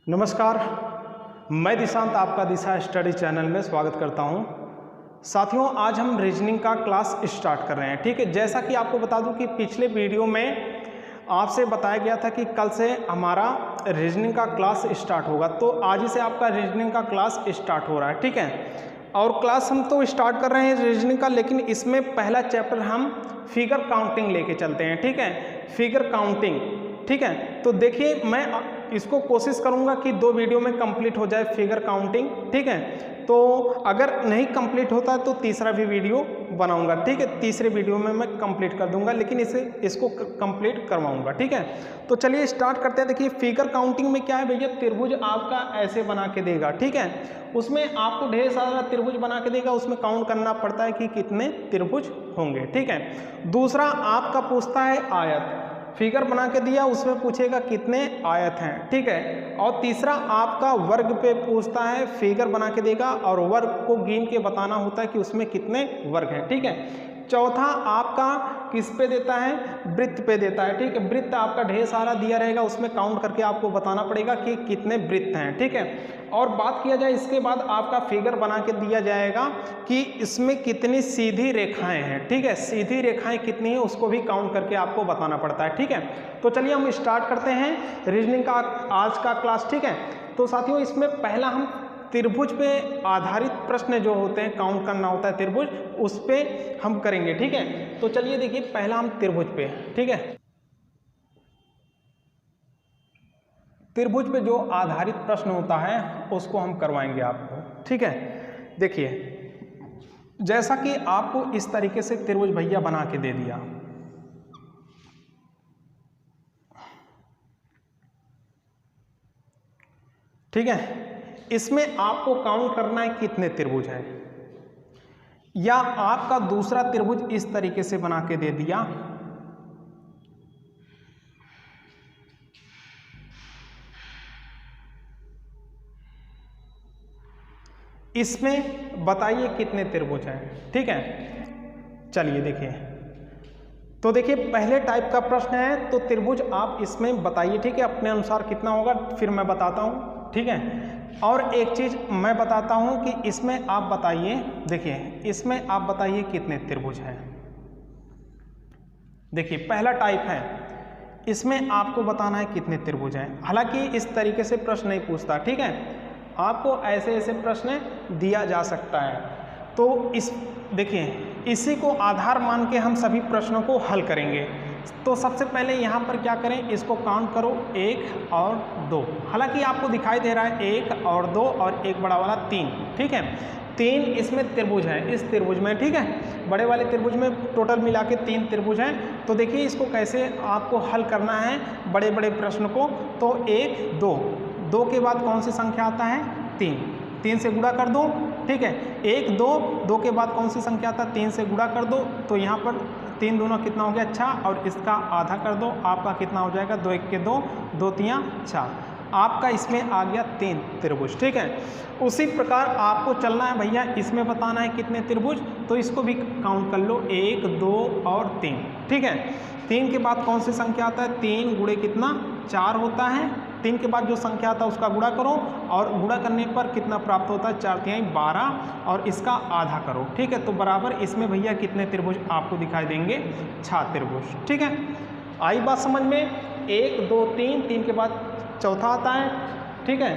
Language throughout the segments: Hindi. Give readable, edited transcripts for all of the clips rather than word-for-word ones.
नमस्कार, मैं दिशांत आपका दिशा स्टडी चैनल में स्वागत करता हूं। साथियों, आज हम रीजनिंग का क्लास स्टार्ट कर रहे हैं। ठीक है, जैसा कि आपको बता दूं कि पिछले वीडियो में आपसे बताया गया था कि कल से हमारा रीजनिंग का क्लास स्टार्ट होगा, तो आज ही से आपका रीजनिंग का क्लास स्टार्ट हो रहा है। ठीक है, और क्लास हम तो स्टार्ट कर रहे हैं रीजनिंग का, लेकिन इसमें पहला चैप्टर हम फिगर काउंटिंग लेके चलते हैं। ठीक है, फिगर काउंटिंग। ठीक है, तो देखिए मैं इसको कोशिश करूंगा कि 2 वीडियो में कंप्लीट हो जाए फिगर काउंटिंग। ठीक है, तो अगर नहीं कंप्लीट होता है तो तीसरा भी वीडियो बनाऊंगा। ठीक है, तीसरे वीडियो में मैं कंप्लीट कर दूंगा, लेकिन इसको कंप्लीट करवाऊंगा। ठीक है, तो चलिए स्टार्ट करते हैं। देखिए फिगर काउंटिंग में क्या है भैया, त्रिभुज आपका ऐसे बना के देगा। ठीक है, उसमें आपको ढेर सारा त्रिभुज बना के देगा, उसमें काउंट करना पड़ता है कि कितने त्रिभुज होंगे। ठीक है, दूसरा आपका पूछता है आयत, फिगर बना के दिया, उसमें पूछेगा कितने आयत हैं। ठीक है, और तीसरा आपका वर्ग पे पूछता है, फिगर बना के देगा और वर्ग को गिन के बताना होता है कि उसमें कितने वर्ग हैं। ठीक है, चौथा आपका किस पे देता है, वृत्त पे देता है। ठीक है, वृत्त आपका ढेर सारा दिया रहेगा, उसमें काउंट करके आपको बताना पड़ेगा कि कितने वृत्त हैं। ठीक है, और बात किया जाए इसके बाद आपका फिगर बना के दिया जाएगा कि इसमें कितनी सीधी रेखाएं हैं। ठीक है, सीधी रेखाएं कितनी है उसको भी काउंट करके आपको बताना पड़ता है। ठीक है, तो चलिए हम स्टार्ट करते हैं रीजनिंग का आज का क्लास। ठीक है, तो साथियों इसमें पहला हम त्रिभुज पे आधारित प्रश्न जो होते हैं, काउंट करना होता है त्रिभुज, उस पे हम करेंगे। ठीक है, तो चलिए देखिए पहला हम त्रिभुज पे। ठीक है, त्रिभुज पे जो आधारित प्रश्न होता है उसको हम करवाएंगे आपको। ठीक है, देखिए जैसा कि आपको इस तरीके से त्रिभुज भैया बना के दे दिया। ठीक है, इसमें आपको काउंट करना है कितने त्रिभुज हैं, या आपका दूसरा त्रिभुज इस तरीके से बना के दे दिया। इसमें बताइए कितने त्रिभुज हैं। ठीक है, चलिए देखिए, तो देखिए पहले टाइप का प्रश्न है, तो त्रिभुज आप इसमें बताइए। ठीक है, अपने अनुसार कितना होगा फिर मैं बताता हूं। ठीक है, और एक चीज मैं बताता हूं कि इसमें आप बताइए, देखिए इसमें आप बताइए कितने त्रिभुज हैं। देखिए पहला टाइप है, इसमें आपको बताना है कितने त्रिभुज हैं। हालांकि इस तरीके से प्रश्न नहीं पूछता। ठीक है, आपको ऐसे ऐसे प्रश्न दिया जा सकता है, तो इस देखिए इसी को आधार मान के हम सभी प्रश्नों को हल करेंगे। तो सबसे पहले यहाँ पर क्या करें, इसको काउंट करो 1 और 2। हालांकि आपको दिखाई दे रहा है 1 और 2 और एक बड़ा वाला 3। ठीक है, 3 इसमें त्रिभुज है, इस त्रिभुज में। ठीक है, बड़े वाले त्रिभुज में टोटल मिला के 3 त्रिभुज हैं। तो देखिए इसको कैसे आपको हल करना है बड़े बड़े प्रश्न को। तो 1 2, 2 के बाद कौन सी संख्या आता है, 3, 3 से गुणा कर दो। ठीक है, 1 2, 2 के बाद कौन सी संख्या आता है, 3 से गुणा कर दो। तो यहाँ पर 3 दूना कितना हो गया, 6, और इसका आधा कर दो, आपका कितना हो जाएगा, 2 1 के 2, 2 3 6, आपका इसमें आ गया 3 त्रिभुज। ठीक है, उसी प्रकार आपको चलना है भैया, इसमें बताना है कितने त्रिभुज, तो इसको भी काउंट कर लो 1 2 और 3। ठीक है, 3 के बाद कौन सी संख्या आता है, 3 गुणे कितना, 4 होता है। 3 के बाद जो संख्या आता है उसका गुणा करो, और गुणा करने पर कितना प्राप्त होता है, 4 3 12, और इसका आधा करो। ठीक है, तो बराबर इसमें भैया कितने त्रिभुज आपको दिखाई देंगे, 6 त्रिभुज। ठीक है, आई बात समझ में। 1 2 3, 3 के बाद चौथा आता है। ठीक है,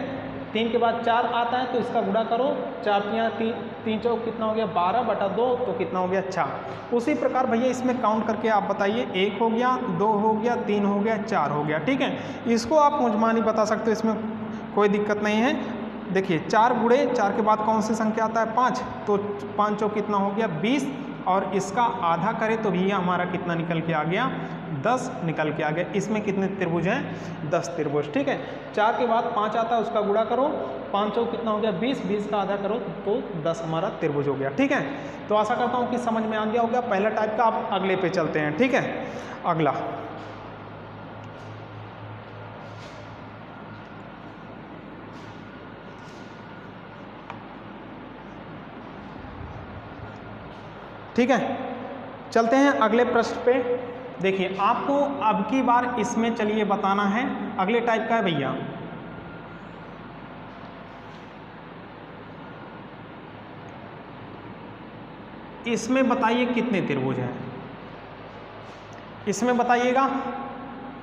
3 के बाद 4 आता है, तो इसका गुणा करो, 4 3 3 चौक कितना हो गया, 12/2, तो कितना हो गया, 6। उसी प्रकार भैया इसमें काउंट करके आप बताइए, 1 हो गया, 2 हो गया, 3 हो गया, 4 हो गया। ठीक है, इसको आप मुंजमानी बता सकते हो, इसमें कोई दिक्कत नहीं है। देखिए 4 गुणे 4 के बाद कौन सी संख्या आता है, 5, तो 5 चौक कितना हो गया, 20, और इसका आधा करें तो भैया हमारा कितना निकल के आ गया, 10 निकल के आ गया। इसमें कितने त्रिभुज हैं, 10 त्रिभुज। ठीक है, 4 के बाद 5 आता है, उसका गुणा करो, 5 चौक कितना हो गया, 20, 20 का आधा करो तो 10 हमारा त्रिभुज हो गया। ठीक है, तो आशा करता हूँ कि समझ में आ गया होगा पहला टाइप का। आप अगले पे चलते हैं। ठीक है, अगला ठीक है, चलते हैं अगले प्रश्न पे। देखिए आपको अब की बार इसमें चलिए बताना है, अगले टाइप का है भैया, इसमें बताइए कितने त्रिभुज हैं, इसमें बताइएगा।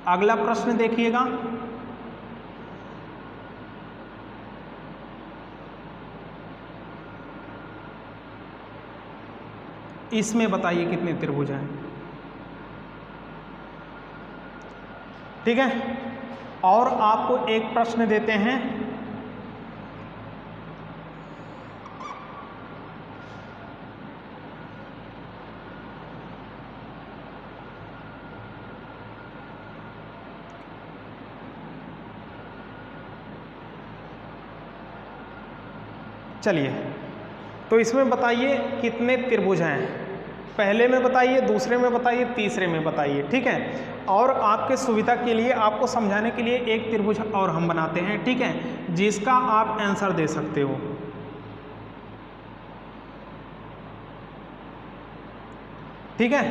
अगला प्रश्न देखिएगा, इसमें बताइए कितने त्रिभुज हैं। ठीक है, और आपको एक प्रश्न देते हैं, चलिए तो इसमें बताइए कितने त्रिभुज हैं, पहले में बताइए, दूसरे में बताइए, तीसरे में बताइए। ठीक है, और आपके सुविधा के लिए, आपको समझाने के लिए एक त्रिभुज और हम बनाते हैं, ठीक है, जिसका आप आंसर दे सकते हो। ठीक है,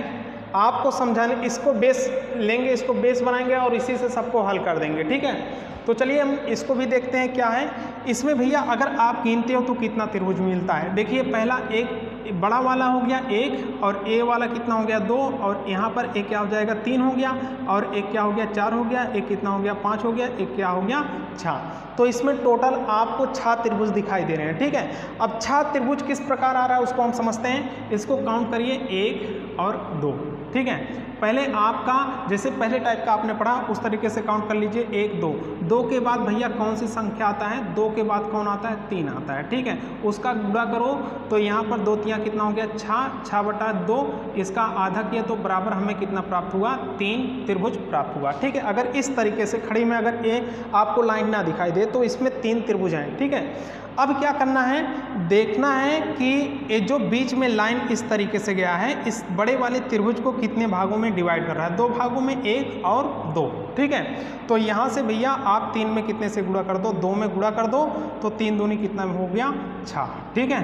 आपको समझाने, इसको बेस लेंगे, इसको बेस बनाएंगे और इसी से सबको हल कर देंगे। ठीक है, तो चलिए हम इसको भी देखते हैं क्या है इसमें। भैया अगर आप गिनते हो तो कितना त्रिभुज मिलता है। देखिए पहला एक बड़ा वाला हो गया 1, और ए वाला कितना हो गया 2, और यहाँ पर एक क्या हो जाएगा 3 हो गया, और एक क्या हो गया 4 हो गया, एक कितना हो गया 5 हो गया, एक क्या हो गया 6। तो इसमें टोटल आपको 6 त्रिभुज दिखाई दे रहे हैं। ठीक है, अब 6 त्रिभुज किस प्रकार आ रहा है उसको हम समझते हैं। इसको काउंट करिए 1 और 2। ठीक है, पहले आपका जैसे पहले टाइप का आपने पढ़ा उस तरीके से काउंट कर लीजिए 1 2। 2 के बाद भैया कौन सी संख्या आता है, 2 के बाद कौन आता है 3 आता है। ठीक है, उसका गुणा करो तो यहाँ पर 2 3 कितना हो गया 6/2, इसका आधा किया तो बराबर हमें कितना प्राप्त हुआ 3 त्रिभुज प्राप्त हुआ। ठीक है, अगर इस तरीके से खड़ी में अगर ए आपको लाइन ना दिखाई दे तो इसमें 3 त्रिभुज हैं। ठीक है, अब क्या करना है, देखना है कि ये जो बीच में लाइन इस तरीके से गया है, इस बड़े वाले त्रिभुज को कितने भागों में डिवाइड कर रहा है, 2 भागों में, 1 और 2। ठीक है, तो यहाँ से भैया आप 3 में कितने से गुणा कर दो, 2 में गुणा कर दो तो 3 दूनी कितना हो गया 6। ठीक है,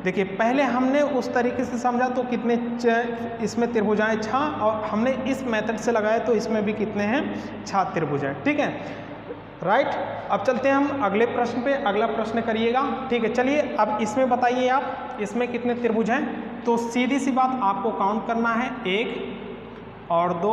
देखिए पहले हमने उस तरीके से समझा तो कितने इसमें त्रिभुज आए 6, और हमने इस मेथड से लगाया तो इसमें भी कितने हैं 6 त्रिभुज हैं। ठीक है, राइट। अब चलते हैं हम अगले प्रश्न पे, अगला प्रश्न करिएगा। ठीक है, चलिए अब इसमें बताइए आप इसमें कितने त्रिभुज हैं। तो सीधी सी बात आपको काउंट करना है 1 और 2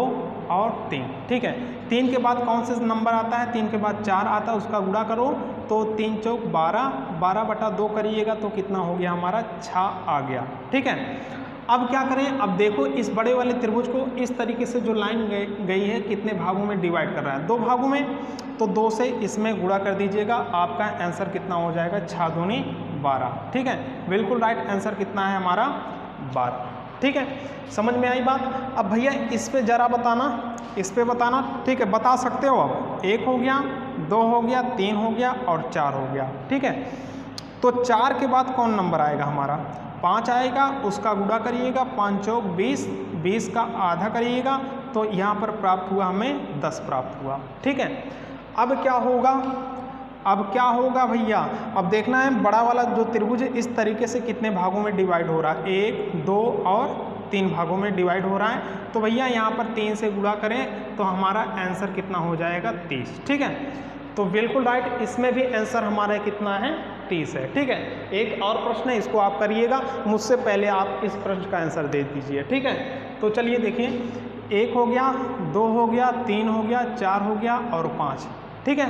और 3। ठीक है, 3 के बाद कौन से नंबर आता है, 3 के बाद 4 आता है, उसका गुणा करो तो 3 चौक 12, 12/2 करिएगा तो कितना हो गया हमारा 6 आ गया। ठीक है, अब क्या करें, अब देखो इस बड़े वाले त्रिभुज को इस तरीके से जो लाइन गई है कितने भागों में डिवाइड कर रहा है, 2 भागों में, तो 2 से इसमें गुणा कर दीजिएगा, आपका आंसर कितना हो जाएगा 6 दूनी 12। ठीक है, बिल्कुल राइट आंसर कितना है हमारा 12। ठीक है, समझ में आई बात। अब भैया इस पे जरा बताना, इस पे बताना। ठीक है, बता सकते हो आप, 1 हो गया, 2 हो गया, 3 हो गया और 4 हो गया। ठीक है, तो 4 के बाद कौन नंबर आएगा हमारा 5 आएगा, उसका गुणा करिएगा, 5 चौक 20, 20 का आधा करिएगा तो यहाँ पर प्राप्त हुआ हमें 10 प्राप्त हुआ। ठीक है, अब क्या होगा, अब क्या होगा भैया, अब देखना है बड़ा वाला जो त्रिभुज है इस तरीके से कितने भागों में डिवाइड हो रहा है, 1 2 और 3 भागों में डिवाइड हो रहा है। तो भैया यहाँ पर 3 से गुणा करें तो हमारा आंसर कितना हो जाएगा 30। ठीक है, तो बिल्कुल राइट, इसमें भी आंसर हमारा कितना है 30 है। ठीक है, एक और प्रश्न है, इसको आप करिएगा, मुझसे पहले आप इस प्रश्न का आंसर दे दीजिए। ठीक है, तो चलिए देखिए 1 हो गया, 2 हो गया, 3 हो गया, 4 हो गया और 5। ठीक है,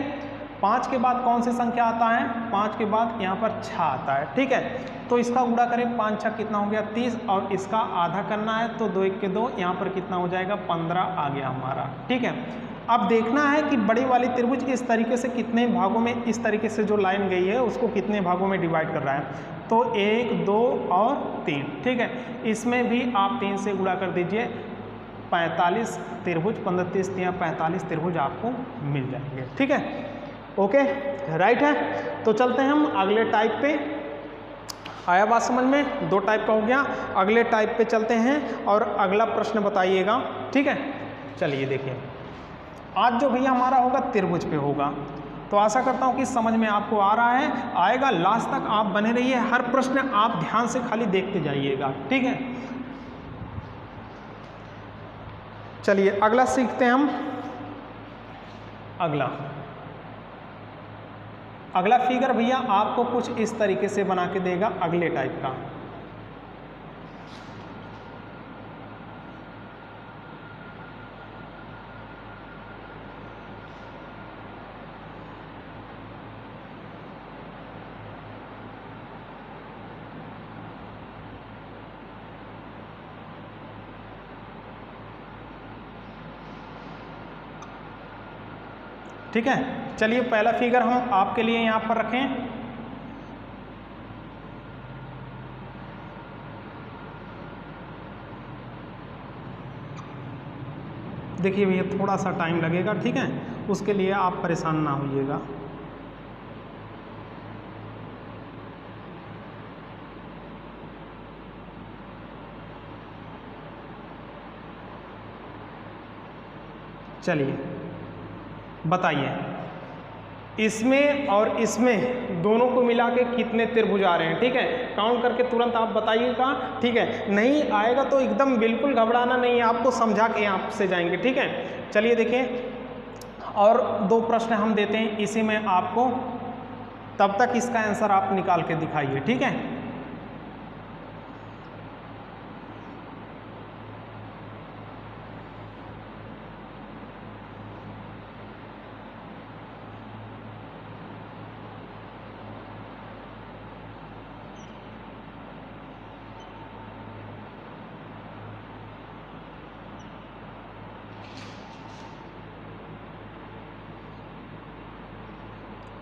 5 के बाद कौन सी संख्या आता है, 5 के बाद यहाँ पर 6 आता है। ठीक है, तो इसका गुणा करें, 5 6 कितना हो गया 30, और इसका आधा करना है तो 2 1 के 2, यहाँ पर कितना हो जाएगा 15 आ गया हमारा। ठीक है, अब देखना है कि बड़ी वाली त्रिभुज इस तरीके से कितने भागों में, इस तरीके से जो लाइन गई है उसको कितने भागों में डिवाइड कर रहा है, तो 1 2 और 3। ठीक है, इसमें भी आप 3 से गुणा कर दीजिए, 45 त्रिभुज, 15 30 45 त्रिभुज आपको मिल जाएंगे। ठीक है, ओके राइट है। तो चलते हैं हम अगले टाइप पे, आया बात समझ में, 2 टाइप का हो गया, अगले टाइप पे चलते हैं और अगला प्रश्न बताइएगा। ठीक है, चलिए देखिए आज जो भैया हमारा होगा त्रिभुज पे होगा, तो आशा करता हूँ कि समझ में आपको आ रहा है, आएगा, लास्ट तक आप बने रहिए, हर प्रश्न आप ध्यान से खाली देखते जाइएगा। ठीक है, चलिए अगला सीखते हैं हम। अगला फिगर भैया आपको कुछ इस तरीके से बना के देगा, अगले टाइप का। ठीक है। चलिए पहला फिगर हम आपके लिए यहाँ पर रखें। देखिए भैया थोड़ा सा टाइम लगेगा, ठीक है, उसके लिए आप परेशान ना होइएगा। चलिए बताइए, इसमें और इसमें दोनों को मिला के कितने त्रिभुज आ रहे हैं, ठीक है, काउंट करके तुरंत आप बताइएगा, ठीक है। नहीं आएगा तो एकदम बिल्कुल घबराना नहीं है, आपको समझा के आपसे जाएंगे, ठीक है। चलिए देखिए, और 2 प्रश्न हम देते हैं इसी में आपको, तब तक इसका आंसर आप निकाल के दिखाइए, ठीक है।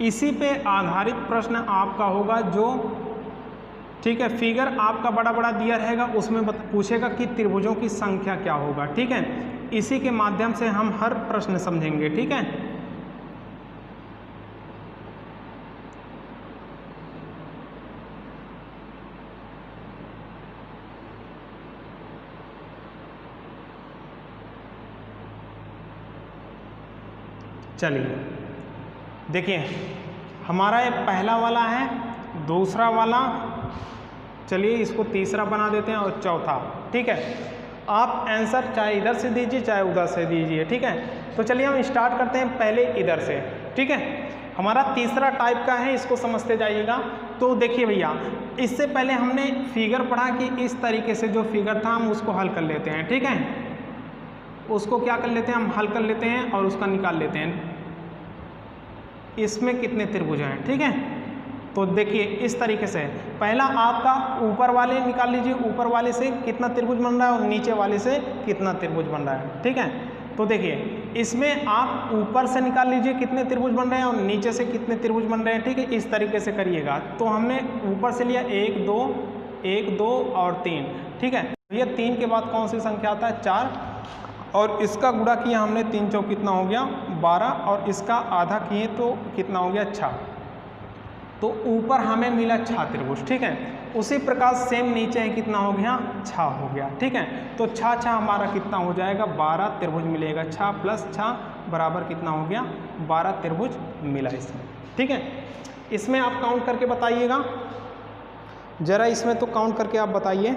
इसी पे आधारित प्रश्न आपका होगा जो, ठीक है, फिगर आपका बड़ा बड़ा दिया रहेगा, उसमें पूछेगा कि त्रिभुजों की संख्या क्या होगा, ठीक है। इसी के माध्यम से हम हर प्रश्न समझेंगे, ठीक है। चलिए देखिए, हमारा ये पहला वाला है, दूसरा वाला, चलिए इसको तीसरा बना देते हैं, और चौथा, ठीक है। आप आंसर चाहे इधर से दीजिए चाहे उधर से दीजिए, ठीक है। तो चलिए हम स्टार्ट करते हैं पहले इधर से, ठीक है। हमारा तीसरा टाइप का है, इसको समझते जाइएगा। तो देखिए भैया, इससे पहले हमने फिगर पढ़ा कि इस तरीके से जो फिगर था हम उसको हल कर लेते हैं, ठीक है। उसको क्या कर लेते हैं, हम हल कर लेते हैं और उसका निकाल लेते हैं इसमें कितने त्रिभुज हैं, ठीक है। तो देखिए इस तरीके से पहला आपका ऊपर वाले निकाल लीजिए, ऊपर वाले से कितना त्रिभुज बन रहा है और नीचे वाले से कितना त्रिभुज बन रहा है, ठीक है। तो देखिए इसमें आप ऊपर से निकाल लीजिए कितने त्रिभुज बन रहे हैं और नीचे से कितने त्रिभुज बन रहे हैं, ठीक है। इस तरीके से करिएगा। तो हमने ऊपर से लिया 1 2 1 2 और 3, ठीक है। ये 3 के बाद कौन सी संख्या आता है, 4, और इसका गुणा किया हमने, 3 चौक कितना हो गया 12, और इसका आधा किए तो कितना हो गया 6। तो ऊपर हमें मिला 6 त्रिभुज, ठीक है। उसी प्रकार सेम नीचे है, कितना हो गया 6 हो गया, ठीक है। तो 6 हमारा कितना हो जाएगा, 12 त्रिभुज मिलेगा। 6 + 6 बराबर कितना हो गया, 12 त्रिभुज मिला इसमें, ठीक है। इसमें आप काउंट करके बताइएगा जरा, इसमें तो काउंट करके आप बताइए,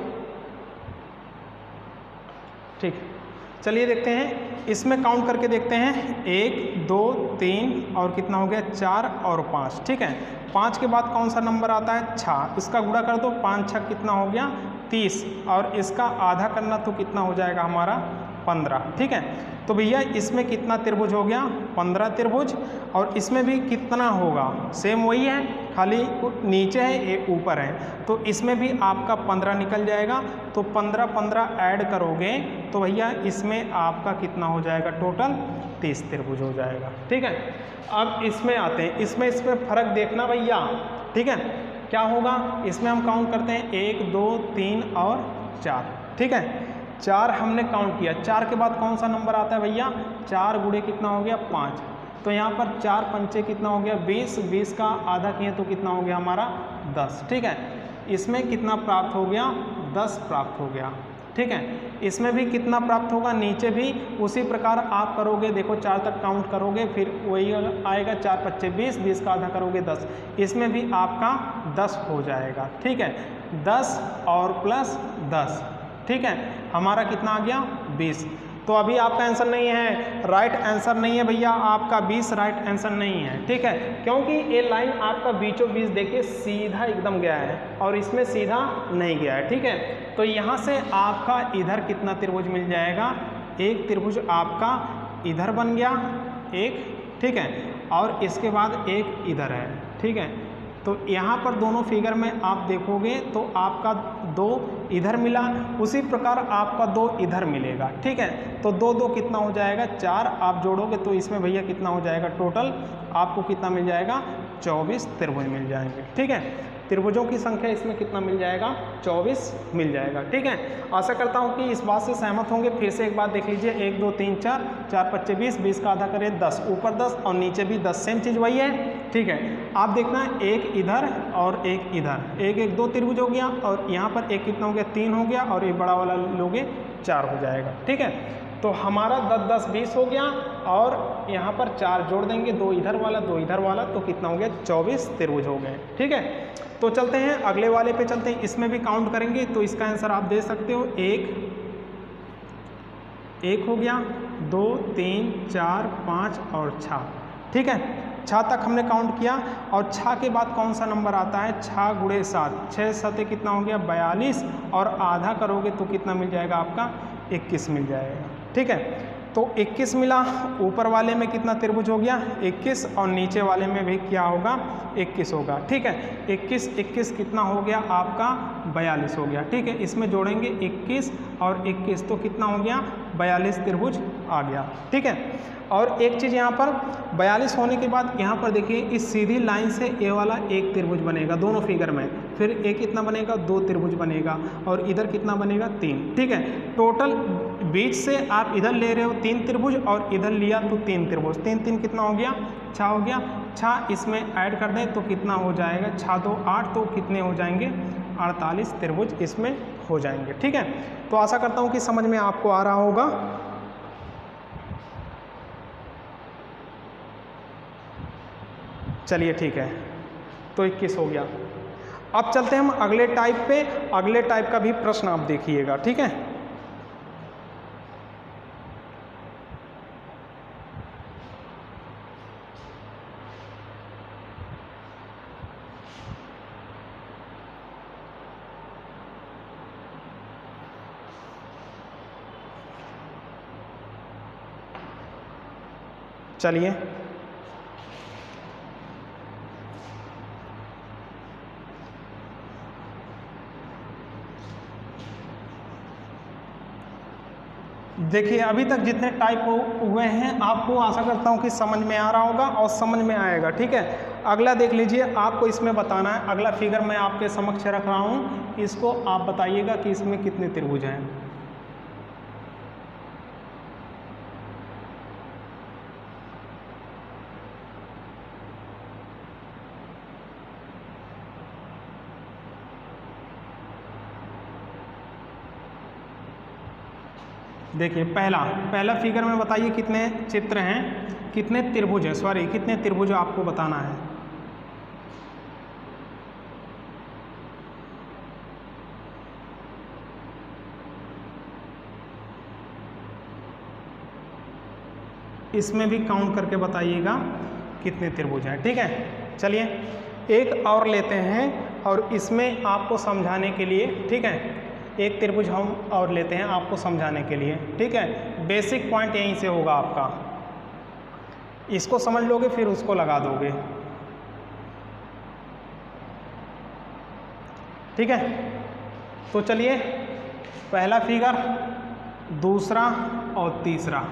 ठीक है। चलिए देखते हैं, इसमें काउंट करके देखते हैं, 1 2 3 और कितना हो गया 4 और 5, ठीक है। 5 के बाद कौन सा नंबर आता है, 6, इसका गुणा कर दो, 5 6 कितना हो गया 30, और इसका आधा करना तो कितना हो जाएगा हमारा 15, ठीक है। तो भैया इसमें कितना त्रिभुज हो गया, 15 त्रिभुज, और इसमें भी कितना होगा, सेम वही है, खाली नीचे है ये ऊपर है, तो इसमें भी आपका 15 निकल जाएगा। तो 15 15 ऐड करोगे तो भैया इसमें आपका कितना हो जाएगा, टोटल 30 त्रिभुज हो जाएगा, ठीक है। अब इसमें आते हैं, इसमें फ़र्क देखना भैया, ठीक है। क्या होगा, इसमें हम काउंट करते हैं 1 2 3 और 4, ठीक है। 4 हमने काउंट किया, 4 के बाद कौन सा नंबर आता है भैया, 4 गुणे कितना हो गया 5, तो यहाँ पर 4 पंचे कितना हो गया 20, 20 का आधा किए तो कितना हो गया हमारा 10, ठीक है। इसमें कितना प्राप्त हो गया, 10 प्राप्त हो गया, ठीक है। इसमें भी कितना प्राप्त होगा, नीचे भी उसी प्रकार आप करोगे, देखो 4 तक काउंट करोगे, फिर वही आएगा 4 5 20, 20 का आधा करोगे 10, इसमें भी आपका 10 हो जाएगा, ठीक है। 10 और प्लस 10, ठीक है, हमारा कितना आ गया 20। तो अभी आपका आंसर नहीं है, राइट आंसर नहीं है भैया, आपका 20 राइट आंसर नहीं है, ठीक है। क्योंकि ये लाइन आपका बीचों बीच देखिए सीधा एकदम गया है और इसमें सीधा नहीं गया है, ठीक है। तो यहाँ से आपका इधर कितना त्रिभुज मिल जाएगा, एक त्रिभुज आपका इधर बन गया एक, ठीक है, और इसके बाद एक इधर है, ठीक है। तो यहाँ पर दोनों फिगर में आप देखोगे तो आपका 2 इधर मिला, उसी प्रकार आपका 2 इधर मिलेगा, ठीक है। तो 2 2 कितना हो जाएगा 4, आप जोड़ोगे तो इसमें भैया कितना हो जाएगा टोटल, आपको कितना मिल जाएगा 24 त्रिभुज मिल जाएंगे, ठीक है। त्रिभुजों की संख्या इसमें कितना मिल जाएगा 24 मिल जाएगा, ठीक है। आशा करता हूँ कि इस बात से सहमत होंगे। फिर से एक बात देख लीजिए, 1 2 3 4, 4 5 20, 20 का आधा करें 10, ऊपर 10 और नीचे भी 10, सेम चीज़ वही है, ठीक है। आप देखना एक इधर और एक इधर, एक 1 2 त्रिभुज हो गया, और यहाँ पर एक कितना हो गया 3 हो गया, और एक बड़ा वाला लोगे 4 हो जाएगा, ठीक है। तो हमारा 10 10 20 हो गया, और यहाँ पर 4 जोड़ देंगे, 2 इधर वाला 2 इधर वाला, तो कितना हो गया 24 त्रिभुज हो गए, ठीक है। तो चलते हैं अगले वाले पे चलते हैं, इसमें भी काउंट करेंगे तो इसका आंसर आप दे सकते हो, 1 हो गया, 2 3 4 5 और 6, ठीक है। 6 तक हमने काउंट किया, और 6 के बाद कौन सा नंबर आता है 6 गुणे 7, 6 7 कितना हो गया 42, और आधा करोगे तो कितना मिल जाएगा आपका 21 मिल जाएगा, ठीक है। तो 21 मिला, ऊपर वाले में कितना त्रिभुज हो गया 21, और नीचे वाले में भी क्या होगा 21 होगा, ठीक है। 21 21 कितना हो गया आपका 42 हो गया, ठीक है। इसमें जोड़ेंगे 21 और 21 तो कितना हो गया 42 त्रिभुज आ गया, ठीक है। और एक चीज़ यहाँ पर 42 होने के बाद यहाँ पर देखिए, इस सीधी लाइन से ए वाला एक त्रिभुज बनेगा दोनों फिगर में, फिर एक कितना बनेगा 2 त्रिभुज बनेगा, और इधर कितना बनेगा 3, ठीक है। टोटल बीच से आप इधर ले रहे हो 3 त्रिभुज, और इधर लिया तो 3 त्रिभुज, 3 3 कितना हो गया 6 हो गया, 6 इसमें ऐड कर दें तो कितना हो जाएगा 6 2 8, तो कितने हो जाएंगे 48 त्रिभुज इसमें हो जाएंगे, ठीक है। तो आशा करता हूँ कि समझ में आपको आ रहा होगा। चलिए ठीक है, तो 21 हो गया। अब चलते हैं हम अगले टाइप पे, अगले टाइप का भी प्रश्न आप देखिएगा, ठीक है। चलिए देखिए, अभी तक जितने टाइप हुए हैं आपको आशा करता हूँ कि समझ में आ रहा होगा और समझ में आएगा, ठीक है। अगला देख लीजिए, आपको इसमें बताना है, अगला फिगर मैं आपके समक्ष रख रहा हूँ, इसको आप बताइएगा कि इसमें कितने त्रिभुज हैं। देखिए पहला फिगर में बताइए कितने चित्र हैं, कितने त्रिभुज हैं, सॉरी कितने त्रिभुज आपको बताना है। इसमें भी काउंट करके बताइएगा कितने त्रिभुज हैं, ठीक है। चलिए एक और लेते हैं, और इसमें आपको समझाने के लिए, ठीक है, एक त्रिभुज हम और लेते हैं आपको समझाने के लिए, ठीक है। बेसिक पॉइंट यहीं से होगा आपका, इसको समझ लोगे फिर उसको लगा दोगे, ठीक है। तो चलिए पहला फिगर, दूसरा और तीसरा।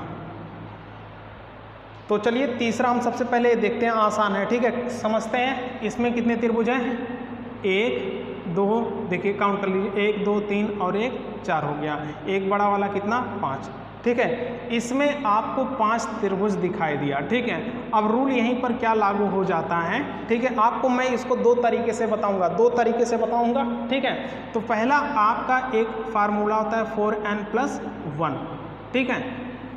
तो चलिए तीसरा हम सबसे पहले देखते हैं, आसान है, ठीक है, समझते हैं। इसमें कितने त्रिभुज हैं 1 2, देखिए काउंट कर लीजिए, 1 2 3 और 1 4 हो गया, एक बड़ा वाला कितना 5, ठीक है। इसमें आपको 5 त्रिभुज दिखाई दिया, ठीक है। अब रूल यहीं पर क्या लागू हो जाता है, ठीक है। आपको मैं इसको 2 तरीके से बताऊंगा, 2 तरीके से बताऊंगा, ठीक है। तो पहला आपका एक फार्मूला होता है 4n+1, ठीक है,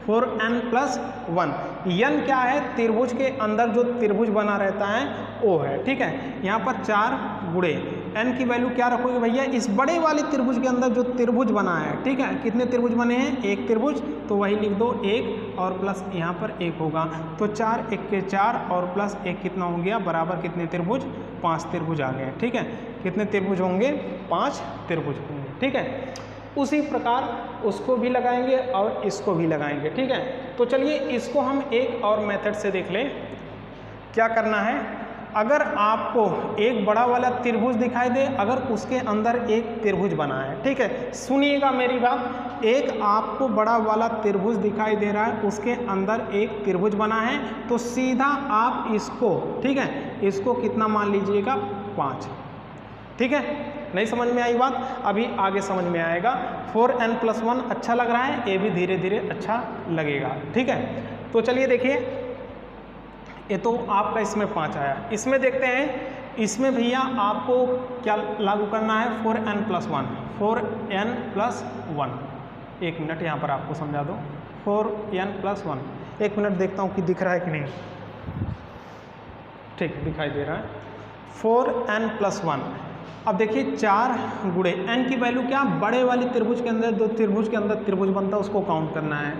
4n+1। n क्या है, त्रिभुज के अंदर जो त्रिभुज बना रहता है वो है, ठीक है। यहाँ पर 4 गुणे n की वैल्यू क्या रखोगे भैया, इस बड़े वाले त्रिभुज के अंदर जो त्रिभुज बना है, ठीक है। कितने त्रिभुज बने हैं, एक त्रिभुज, तो वही लिख दो 1 और प्लस यहाँ पर 1 होगा, तो 4 1 के 4 और प्लस 1 कितना हो गया, बराबर कितने त्रिभुज 5 त्रिभुज आ गए, ठीक है। कितने त्रिभुज होंगे 5 त्रिभुज होंगे, ठीक है। उसी प्रकार उसको भी लगाएंगे और इसको भी लगाएंगे, ठीक है। तो चलिए इसको हम एक और मेथड से देख लें। क्या करना है, अगर आपको एक बड़ा वाला त्रिभुज दिखाई दे, अगर उसके अंदर एक त्रिभुज बना है, ठीक है, सुनिएगा मेरी बात, एक आपको बड़ा वाला त्रिभुज दिखाई दे रहा है, उसके अंदर एक त्रिभुज बना है, तो सीधा आप इसको, ठीक है, इसको कितना मान लीजिएगा 5, ठीक है। नहीं समझ में आई बात, अभी आगे समझ में आएगा। 4n+1 अच्छा लग रहा है, ये भी धीरे धीरे अच्छा लगेगा, ठीक है। तो चलिए देखिए, ये तो आपका इसमें 5 आया, इसमें देखते हैं, इसमें भैया आपको क्या लागू करना है, 4n+1, 4n+1, 1 मिनट यहाँ पर आपको समझा दो, 4n+1, 1 मिनट देखता हूँ कि दिख रहा है कि नहीं, ठीक दिखाई दे रहा है, 4n+1। अब देखिए 4 गुणे n की वैल्यू क्या, बड़े वाली त्रिभुज के अंदर, जो त्रिभुज के अंदर त्रिभुज बनता है उसको काउंट करना है।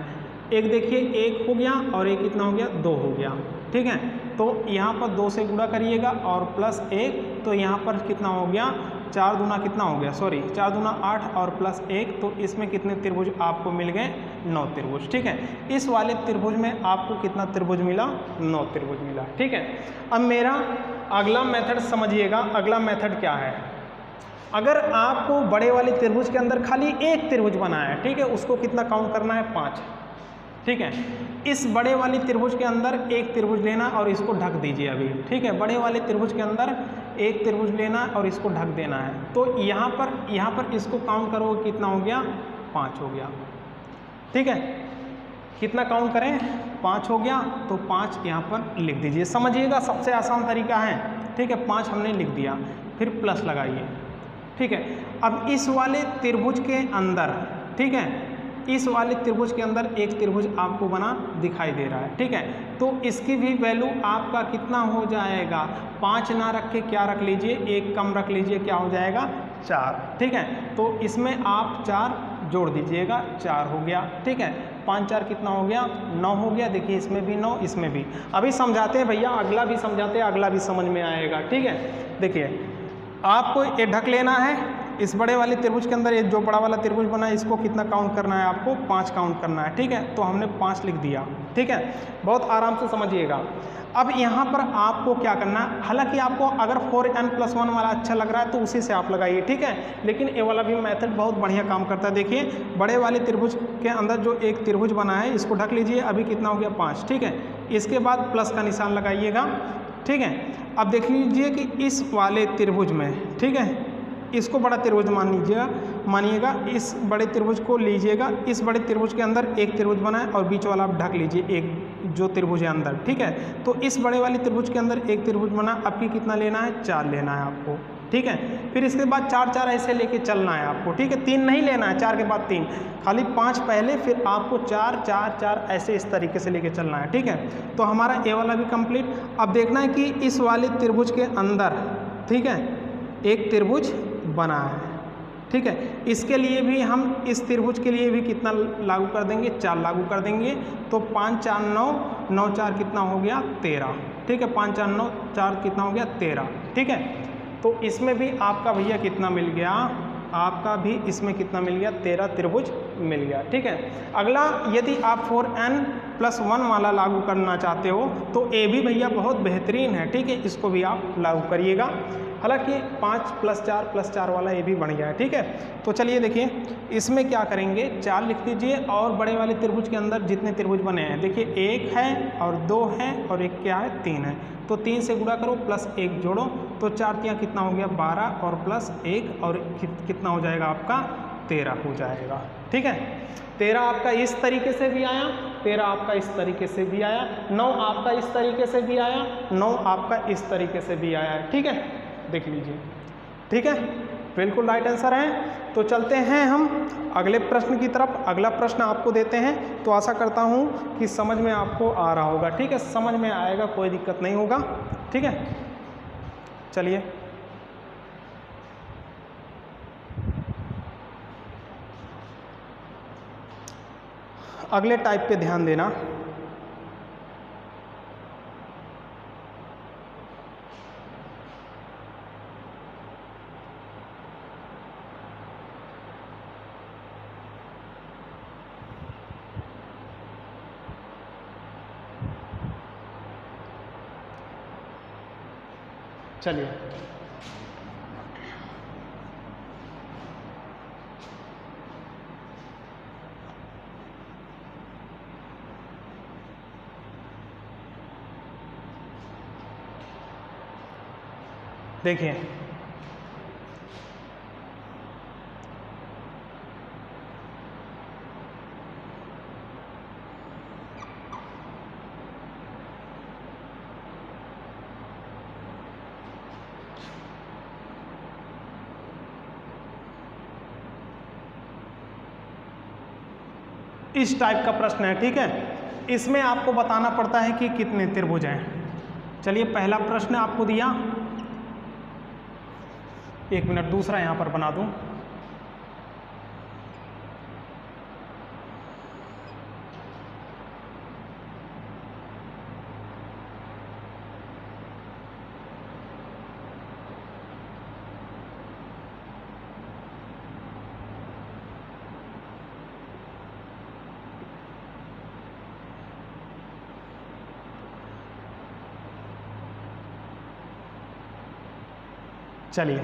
एक देखिए 1 हो गया और एक कितना हो गया, 2 हो गया, ठीक है। तो यहाँ पर 2 से गुणा करिएगा और +1, तो यहाँ पर कितना हो गया, 4 दूना कितना हो गया, सॉरी 4 दूना 8 और +1, तो इसमें कितने त्रिभुज आपको मिल गए, 9 त्रिभुज, ठीक है। इस वाले त्रिभुज में आपको कितना त्रिभुज मिला, 9 त्रिभुज मिला, ठीक है। अब मेरा अगला मेथड समझिएगा, अगला मेथड क्या है, अगर आपको बड़े वाले त्रिभुज के अंदर खाली एक त्रिभुज बना है, ठीक है, उसको कितना काउंट करना है, 5, ठीक है। इस बड़े वाले त्रिभुज के अंदर एक त्रिभुज लेना और इसको ढक दीजिए अभी, ठीक है, बड़े वाले त्रिभुज के अंदर एक त्रिभुज लेना और इसको ढक देना है। तो यहाँ पर इसको काउंट करो, कितना हो गया, 5 हो गया, ठीक है। कितना काउंट करें, 5 हो गया, तो 5 यहाँ पर लिख दीजिए, समझिएगा सबसे आसान तरीका है, ठीक है। 5 हमने लिख दिया, फिर प्लस लगाइए, ठीक है। अब इस वाले त्रिभुज के अंदर, ठीक है, इस वाले त्रिभुज के अंदर एक त्रिभुज आपको बना दिखाई दे रहा है, ठीक है। तो इसकी भी वैल्यू आपका कितना हो जाएगा, 5 ना रख के क्या रख लीजिए, 1 कम रख लीजिए, क्या हो जाएगा, 4, ठीक है। तो इसमें आप 4 जोड़ दीजिएगा, 4 हो गया, ठीक है। 5 4 कितना हो गया, 9 हो गया। देखिए इसमें भी 9, इसमें भी। अभी समझाते हैं भैया, अगला भी समझाते हैं, अगला भी समझ में आएगा, ठीक है। देखिए आपको ये ढक लेना है, इस बड़े वाले त्रिभुज के अंदर ये जो बड़ा वाला त्रिभुज बना है, इसको कितना काउंट करना है, आपको 5 काउंट करना है, ठीक है। तो हमने 5 लिख दिया, ठीक है, बहुत आराम से समझिएगा। अब यहाँ पर आपको क्या करना है, हालांकि आपको अगर 4n+1 वाला अच्छा लग रहा है तो उसी से आप लगाइए, ठीक है, लेकिन ये वाला भी मेथड बहुत बढ़िया काम करता है। देखिए बड़े वाले त्रिभुज के अंदर जो एक त्रिभुज बना है, इसको ढक लीजिए, अभी कितना हो गया, 5, ठीक है। इसके बाद प्लस का निशान लगाइएगा, ठीक है। अब देख लीजिए कि इस वाले त्रिभुज में, ठीक है, इसको बड़ा त्रिभुज मानिएगा, इस बड़े त्रिभुज को लीजिएगा, इस बड़े त्रिभुज के अंदर एक त्रिभुज बना है और बीच वाला आप ढक लीजिए, एक जो त्रिभुज है अंदर, ठीक है। तो इस बड़े वाले त्रिभुज के अंदर एक त्रिभुज बना, आपकी कितना लेना है, 4 लेना है आपको, ठीक है। फिर इसके बाद 4 4 ऐसे लेके चलना है आपको, ठीक है, 3 नहीं लेना है, 4 के बाद 3, खाली 5 पहले, फिर आपको 4 4 4 ऐसे इस तरीके से लेके चलना है, ठीक है। तो हमारा ए वाला भी कंप्लीट। अब देखना है कि इस वाले त्रिभुज के अंदर, ठीक है, एक त्रिभुज बना है, ठीक है। इसके लिए भी हम इस त्रिभुज के लिए भी कितना लागू कर देंगे, 4 लागू कर देंगे। तो 5 4 9, 9 4 कितना हो गया, 13, ठीक है। 5 4 9 4 कितना हो गया, 13, ठीक है। तो इसमें भी आपका भैया कितना मिल गया, आपका भी इसमें कितना मिल गया, 13 त्रिभुज मिल गया, ठीक है। अगला यदि आप 4n+1 वाला लागू करना चाहते हो तो ये भी भैया बहुत बेहतरीन है, ठीक है, इसको भी आप लागू करिएगा। हालांकि 5 + 4 + 4 वाला ये भी बढ़िया है, ठीक है। तो चलिए देखिए इसमें क्या करेंगे, 4 लिख दीजिए और बड़े वाले त्रिभुज के अंदर जितने त्रिभुज बने हैं, देखिए 1 है और 2 है और एक क्या है, 3 है। तो 3 से गुणा करो, +1 जोड़ो, तो 4 3 कितना हो गया, 12 और +1 और कितना हो जाएगा आपका, 13 हो जाएगा, ठीक है। 13 आपका इस तरीके से भी आया, 13 आपका इस तरीके से भी आया, 9 आपका इस तरीके से भी आया, 9 आपका इस तरीके से भी आया, ठीक है, देख लीजिए, ठीक है, बिल्कुल राइट आंसर है। तो चलते हैं हम अगले प्रश्न की तरफ। अगला प्रश्न आपको देते हैं, तो आशा करता हूँ कि समझ में आपको आ रहा होगा, ठीक है, समझ में आएगा, कोई दिक्कत नहीं होगा, ठीक है। चलिए अगले टाइप पे ध्यान देना। चलिए देखिए, इस टाइप का प्रश्न है, ठीक है। इसमें आपको बताना पड़ता है कि कितने त्रिभुज हैं। चलिए पहला प्रश्न आपको दिया, एक मिनट दूसरा यहां पर बना दूं। चलिए,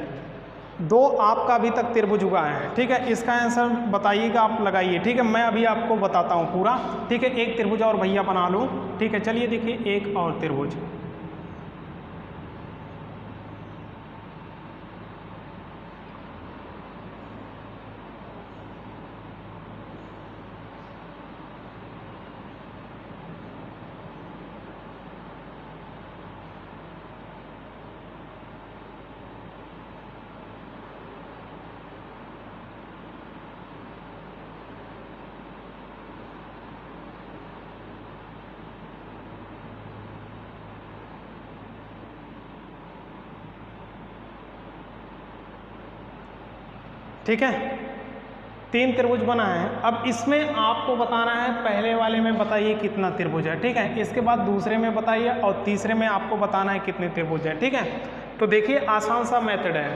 दो आपका अभी तक त्रिभुज हुआ है, ठीक है। इसका आंसर बताइएगा, आप लगाइए, ठीक है। मैं अभी आपको बताता हूँ पूरा, ठीक है। एक त्रिभुज और भैया बना लूँ, ठीक है। चलिए देखिए, एक और त्रिभुज, ठीक है। तीन त्रिभुज बना है। अब इसमें आपको बताना है, पहले वाले में बताइए कितना त्रिभुज है, ठीक है। इसके बाद दूसरे में बताइए और तीसरे में आपको बताना है कितने त्रिभुज है, ठीक है। तो देखिए, आसान सा मेथड है।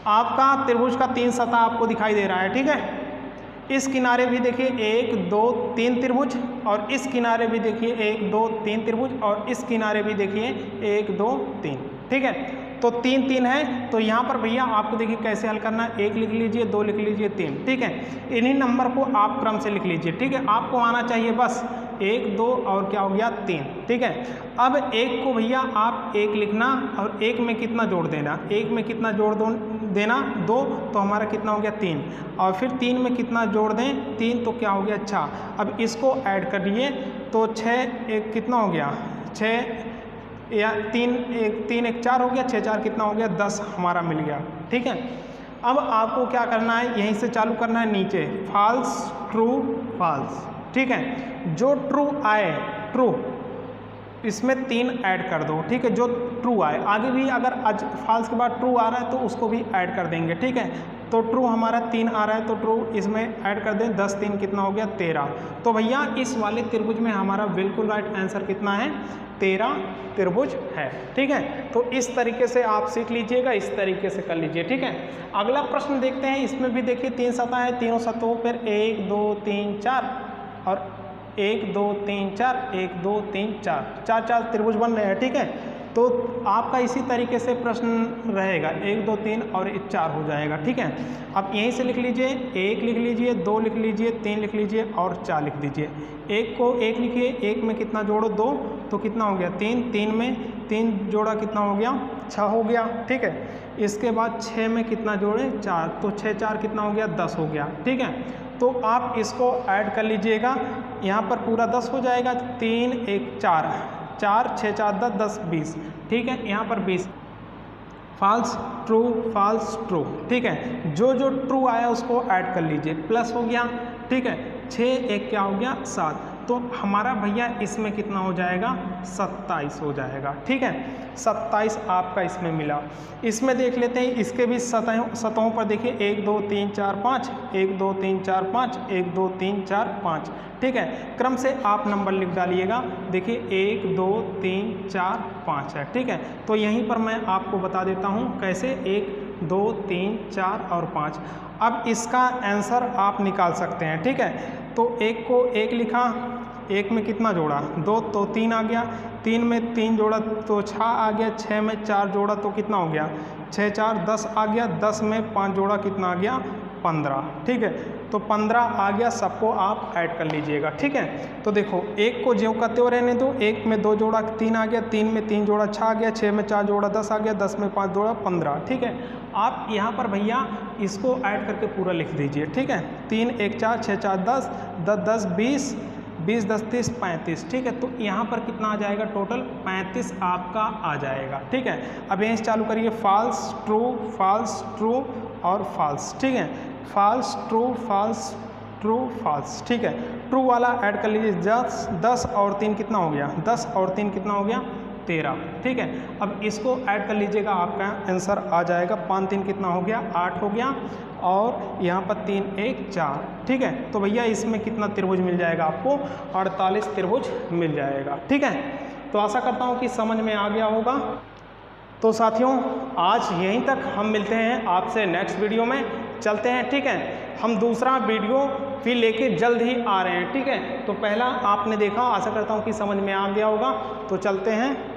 आपका त्रिभुज का 3 सतह आपको दिखाई दे रहा है, ठीक है। इस किनारे भी देखिए 1 2 3 त्रिभुज, और इस किनारे भी देखिए 1 2 3 त्रिभुज, और इस किनारे भी देखिए 1 2 3, ठीक है। तो 3 3 है। तो यहाँ पर भैया आपको देखिए कैसे हल करना है, 1 लिख लीजिए, 2 लिख लीजिए, 3, ठीक है। इन्हीं नंबर को आप क्रम से लिख लीजिए, ठीक है। आपको आना चाहिए बस 1 2 और क्या हो गया 3, ठीक है। अब 1 को भैया आप 1 लिखना, और 1 में कितना जोड़ देना, 1 में कितना जोड़ देना 2, तो हमारा कितना हो गया 3, और फिर 3 में कितना जोड़ दें 3, तो क्या हो गया अच्छा। अब इसको ऐड कर लिए तो 6 1 कितना हो गया 6 या 3 1 4 हो गया, 6 4 कितना हो गया 10 हमारा मिल गया, ठीक है। अब आपको क्या करना है, यहीं से चालू करना है नीचे, फॉल्स ट्रू फॉल्स, ठीक है। जो ट्रू आए ट्रू, इसमें 3 ऐड कर दो, ठीक है। जो ट्रू आए, आगे भी अगर आज फॉल्स के बाद ट्रू आ रहा है तो उसको भी ऐड कर देंगे, ठीक है। तो ट्रू हमारा 3 आ रहा है तो ट्रू इसमें ऐड कर दें, 10 3 कितना हो गया 13। तो भैया इस वाले त्रिभुज में हमारा बिल्कुल राइट आंसर कितना है 13 त्रिभुज है, ठीक है। तो इस तरीके से आप सीख लीजिएगा, इस तरीके से कर लीजिए, ठीक है। अगला प्रश्न देखते हैं। इसमें भी देखिए 3 सतह है, तीनों सतहों पर 1 2 3 4 और 1 2 3 4 1 2 3 4 4 त्रिभुज बन रहे हैं, ठीक है। तो आपका इसी तरीके से प्रश्न रहेगा, 1 2 3 और 4 हो जाएगा, ठीक है। अब यहीं से लिख लीजिए, 1 लिख लीजिए, 2 लिख लीजिए, 3 लिख लीजिए और 4 लिख दीजिए। 1 को 1 लिखिए, 1 में कितना जोड़ो 2, तो कितना हो गया 3, 3 में 3 जोड़ा कितना हो गया 6 हो गया, ठीक है। इसके बाद 6 में कितना जोड़े 4, तो 6 4 कितना हो गया 10 हो गया, ठीक है। तो आप इसको ऐड कर लीजिएगा, यहाँ पर पूरा 10 हो जाएगा, 3 1 4 4 6 4 10 10 20, ठीक है। यहाँ पर 20, फॉल्स ट्रू, ठीक है। जो जो ट्रू आया उसको ऐड कर लीजिए, प्लस हो गया, ठीक है। 6 1 क्या हो गया 7, तो हमारा भैया इसमें कितना हो जाएगा 27 हो जाएगा, ठीक है। 27 आपका इसमें मिला। इसमें देख लेते हैं, इसके भी सतहों पर देखिए 1 2 3 4 5 1 2 3 4 5 1 2 3 4 5, ठीक है। क्रम से आप नंबर लिख डालिएगा, देखिए 1 2 3 4 5 है, ठीक है। तो यहीं पर मैं आपको बता देता हूँ कैसे, 1 2 3 4 और 5। अब इसका आंसर आप निकाल सकते हैं, ठीक है। तो 1 को 1 लिखा, एक में कितना जोड़ा 2 तो 3 आ गया, 3 में 3 जोड़ा तो 6 आ गया, 6 में 4 जोड़ा तो कितना हो गया 6 4 10 आ गया, 10 में 5 जोड़ा कितना आ गया 15। ठीक है, तो 15 आ गया, सबको आप ऐड कर लीजिएगा। ठीक है, तो देखो एक को ज्यों का त्यों रहने दो, एक में 2 जोड़ा 3 आ गया, 3 में 3 जोड़ा 6 आ गया, 6 में 4 जोड़ा 10 आ गया, 10 में 5 जोड़ा 15। ठीक है, आप यहाँ पर भैया इसको ऐड करके पूरा लिख दीजिए। ठीक है, 3 1 4 6 4 10 10 10 20 20 10 30 35। ठीक है, तो यहाँ पर कितना आ जाएगा टोटल 35 आपका आ जाएगा। ठीक है, अब यहीं से चालू करिए, फॉल्स ट्रू और फॉल्स। ठीक है, फॉल्स ट्रू फॉल्स। ठीक है, ट्रू वाला ऐड कर लीजिए, 10 और 3 कितना हो गया 10 और 3 कितना हो गया 13। ठीक है, अब इसको ऐड कर लीजिएगा, आपका आंसर आ जाएगा 5 3 कितना हो गया 8 हो गया, और यहाँ पर 3 1 4। ठीक है, तो भैया इसमें कितना त्रिभुज मिल जाएगा आपको 48 त्रिभुज मिल जाएगा। ठीक है, तो आशा करता हूँ कि समझ में आ गया होगा। तो साथियों आज यहीं तक, हम मिलते हैं आपसे नेक्स्ट वीडियो में, चलते हैं। ठीक है, हम दूसरा वीडियो भी लेके जल्द ही आ रहे हैं। ठीक है, तो पहला आपने देखा, आशा करता हूँ कि समझ में आ गया होगा, तो चलते हैं।